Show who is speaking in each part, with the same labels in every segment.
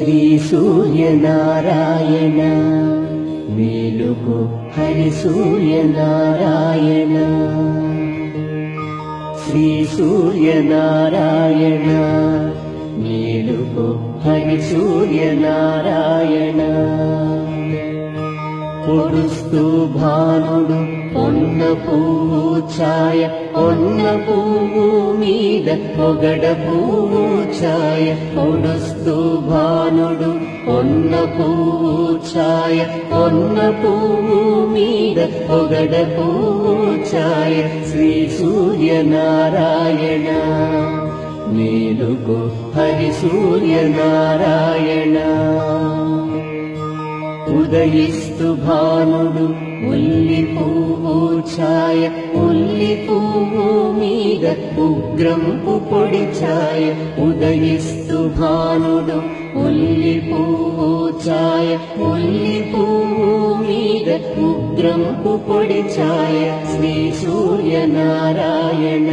Speaker 1: శ్రీ సూర్యనారాయణ మేలుకో హరి సూర్యనారాయణ శ్రీ సూర్యనారాయణ మేలుకో హరి సూర్యనారాయణ పొడుస్తూ భానుడు పొన్న పువ్వు ఛాయ పొన్న పువ్వు మీద పొగడ పువ్వు ఛాయ పొడుస్తూ భానుడు పొన్న పువ్వు ఛాయ పొన్న పువ్వు మీద పొగడ పువ్వు ఛాయ శ్రీ సూర్యనారాయణ మేలుకో హరి సూర్యనారాయణ ఉదయిస్తు భానుడు ఉల్లి పువ్వు ఛాయ ఉల్లి పువ్వు మీద ఉగ్రంపు పొడి ఛాయ ఉదయిస్తు భానుడు ఉల్లి పువ్వు ఛాయ ఉల్లి పువ్వు మీద ఉగ్రంపు పొడి ఛాయ శ్రీ సూర్యనారాయణ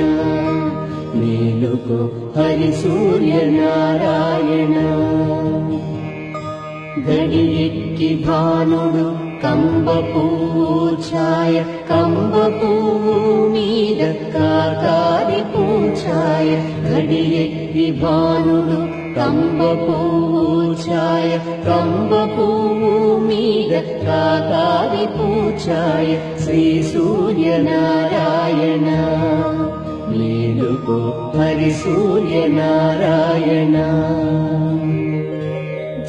Speaker 1: మేలుకో హరి సూర్యనారాయణ గడియెక్కి భానుడు కంబ పువ్వు ఛాయ కంబ పువ్వు మీద కాకారి పూఛాయ గడియెక్కి భానుడు కంబ పువ్వు ఛాయ కంబ పువ్వు మీద కాకారి పూఛాయ శ్రీ సూర్యనారాయణ మేలుకో హరి సూర్యనారాయణ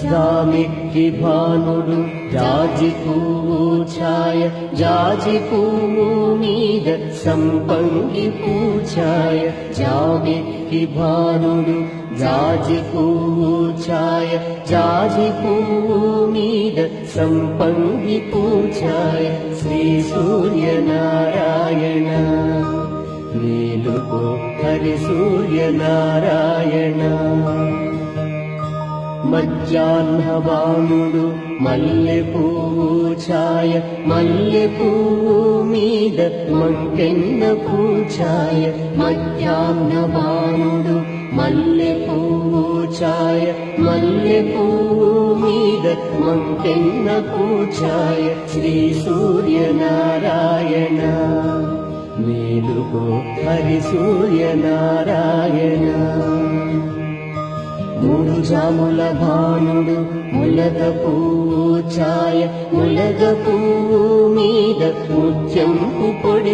Speaker 1: జామిక్కి భానుడు జాజి పువ్వు ఛాయ జాజి పువ్వు మీద సంపంగి పూఛాయ జామిక్కి భానుడు జాజి పువ్వు ఛాయ జాజి పువ్వు మీద సంపంగి పూఛాయ శ్రీ సూర్యనారాయణ మేలుకో హరి సూర్యనారాయణ మధ్యాహ్న భానుడు మల్లె పువ్వు ఛాయ మల్లె పువ్వు మీద మంకెన్న పూఛాయ మధ్యాహ్న భానుడు మల్లె పువ్వు ఛాయ మల్లె పువ్వు మీద మంకెన్న పూఛాయ శ్రీ సూర్యనారాయణ మేలుకో హరి సూర్యనారాయణ మూడు జాముల భానుడు ములగ పువ్వు ఛాయ ములగ పువ్వు మీద ముత్యంపు పొడి